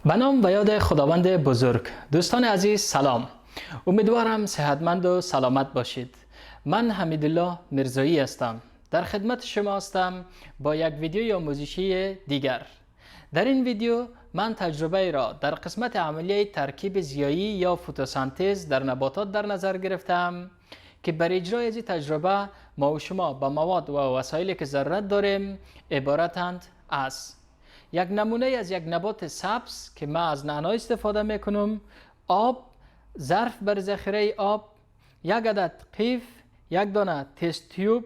به نام و یاد خداوند بزرگ. دوستان عزیز سلام، امیدوارم صحتمند و سلامت باشید. من حمیدالله میرزایی هستم، در خدمت شما هستم با یک ویدیوی آموزشی دیگر. در این ویدیو من تجربه را در قسمت عملیه ترکیب ضیایی یا فتوسنتز در نباتات در نظر گرفتم که بر اجرای این تجربه ما و شما با مواد و وسایلی که ضرورت داریم عبارتند از یک نمونه از یک نبات سبز که ما از نعنا استفاده میکنم، آب، ظرف بر ذخیره آب، یک عدد قیف، یک دانه تست تیوب،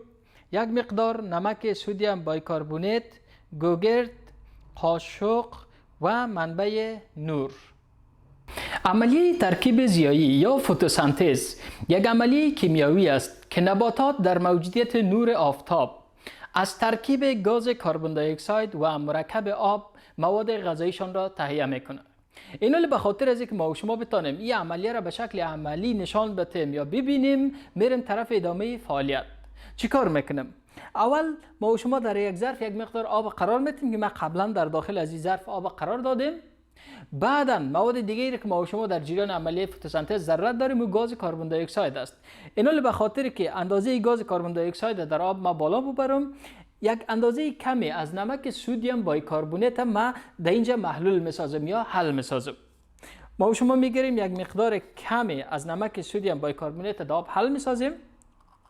یک مقدار نمک سدیم بایکاربونات، گوگرد، قاشق و منبع نور. عملیه ترکیب ضیایی یا فتوسنتز یک عملیه کیمیایی است که نباتات در موجودیت نور آفتاب از ترکیب گاز کربن دی اکساید و مرکب آب مواد غذاییشان را تهیه میکنه. اینو به خاطر از اینکه ما و شما بتانیم این عملیه را به شکل عملی نشان بدیم یا ببینیم، میریم طرف ادامه فعالیت. چیکار میکنیم؟ اول ما و شما در یک ظرف یک مقدار آب قرار میدیم که ما قبلا در داخل از این ظرف آب قرار دادیم. بعدا مواد دیگری که ما و شما در جریان عملیه فتوسنتز ضرورت داریم و گاز کربن دی اکساید است. اینو به خاطر که اندازه گاز کربن دی اکساید در آب ما بالا ببرم، یک اندازه کمی از نمک سدیم بایکاربونات ما در اینجا محلول میسازم یا حل میسازم. ما و شما میگیریم یک مقدار کمی از نمک سدیم بایکاربونات در آب حل میسازیم.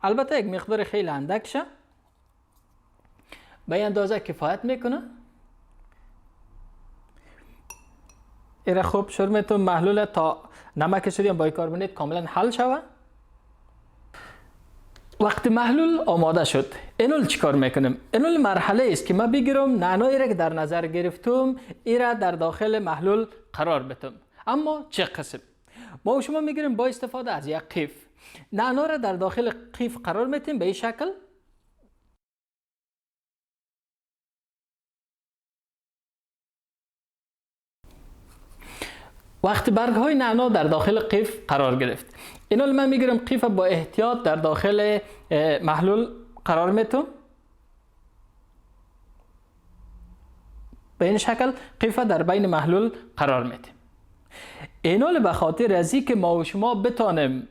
البته یک مقدار خیلی اندک شه، به این اندازه کفایت میکنه. ایره خوب شرمتون محلول تا نمک سدیم بایکاربونات کاملا حل شود. وقتی محلول آماده شد، اینول چیکار میکنیم؟ اینول مرحله است که ما بگیرم نعنایی را که در نظر گرفتم ایره در داخل محلول قرار بدم. اما چه قسم؟ ما و شما میگیریم با استفاده از یک قیف نعنا را در داخل قیف قرار میدیم به این شکل. وقتی برگ های نعنا در داخل قیف قرار گرفت، اینو من میگیرم قیف با احتیاط در داخل محلول قرار میتم. به این شکل قیف در بین محلول قرار میتیم. اینو به خاطر از اینکه ما و شما بتانیم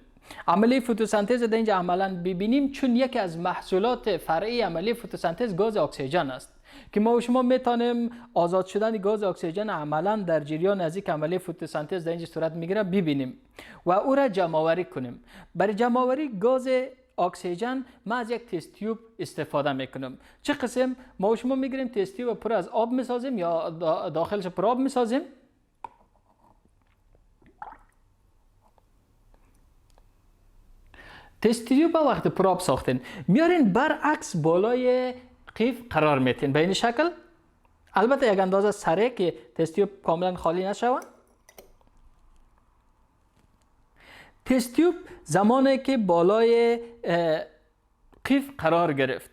عملیه فتوسنتز در اینجا عملا ببینیم، چون یکی از محصولات فرعی عملیه فتوسنتز گاز اکسیژن است که ما و شما میتونیم آزاد شدن گاز اکسیژن عملا در جریان از این عملیه فتوسنتز در اینجا صورت میگیره ببینیم و او را جمع آوری کنیم. برای جمع آوری گاز اکسیژن ما از یک تست تیوب استفاده میکنم. چه قسم؟ ما و شما میگیریم تست تیوب پر از آب میسازیم یا داخلش پر آب میسازیم. تست تیوب وقت پر آب ساختین میارین برعکس بالای قیف قرار میتین به این شکل. البته یک اندازه سره که تست تیوب کاملا خالی نشود. تست تیوب زمانی که بالای قیف قرار گرفت،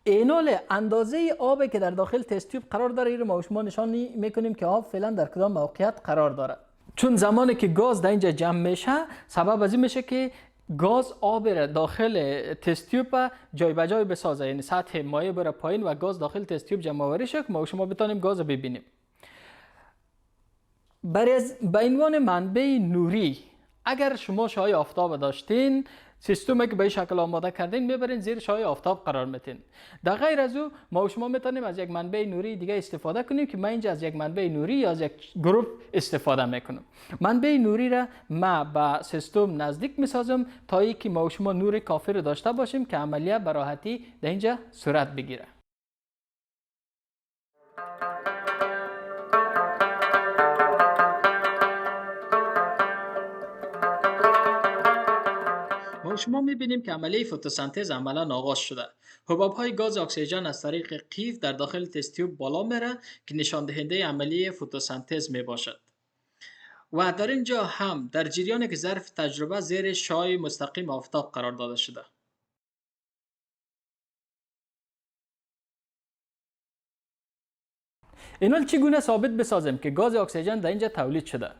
اینول اندازه آبی که در داخل تست تیوب قرار داره این رو ما و شما نشان میکنیم که آب فعلا در کدام موقعیت قرار داره. چون زمانی که گاز در اینجا جمع میشه، سبب از این میشه که گاز آب را داخل تست تیوب جای به جای بسازه، یعنی سطح مایع بره پایین و گاز داخل تست تیوب جمع آوری شه که ما و شما بتونیم گاز رو ببینیم. به عنوان منبع نوری، اگر شما شعاع آفتاب داشتین، سیستمی که به این شکل آماده کردین میبرین زیر شعاع آفتاب قرار میتین. در غیر از او ما و شما میتونیم از یک منبع نوری دیگه استفاده کنیم که من اینجا از یک منبع نوری یا از یک گروپ استفاده میکنم. منبع نوری را ما به سیستم نزدیک میسازم تا اینکه ما و شما نور کافی رو داشته باشیم که عملیه به راحتی در اینجا صورت بگیره. شما میبینیم که عملیه فتوسنتز عملا آغاز شده. حباب‌های گاز اکسیژن از طریق قیف در داخل تست تیوب بالا میره که نشان دهنده عملیه فتوسنتز میباشد. و در اینجا هم در جریانی که ظرف تجربه زیر شعاع مستقیم آفتاب قرار داده شده. اینو چگونه ثابت بسازیم که گاز اکسیژن در اینجا تولید شده؟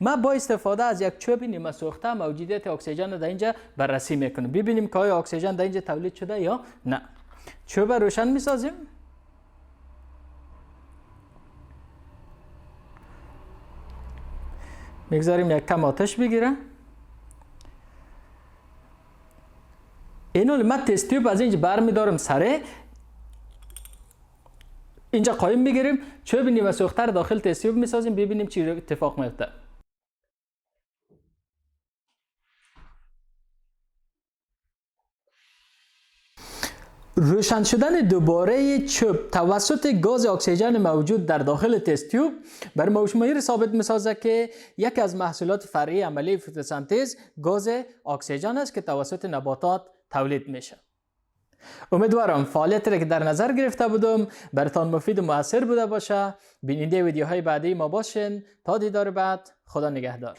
ما با استفاده از یک چوب نیمه سوخته موجودیت اکسیژن در اینجا بررسی میکنیم. ببینیم که آیا اکسیژن در اینجا تولید شده یا نه. چوب روشن میسازیم. میگذاریم یک کم آتش بگیره. اینو من تست تیوب از اینجا برمیدارم سره، اینجا قایم میگیریم، چوب نیمه سوخته رو داخل تست تیوب میسازیم، ببینیم چی اتفاق میفته. روشن شدن دوباره چوب توسط گاز اکسیژن موجود در داخل تست تیوب بر مشاهیر ثابت میسازه که یکی از محصولات فرعی عملیه فتوسنتز گاز اکسیژن است که توسط نباتات تولید میشه. امیدوارم فعالیتی را که در نظر گرفته بودم براتان مفید و مؤثر بوده باشه. بیننده ویدیوهای بعدی ما باشین. تا دیدار بعد، خدا نگهدار.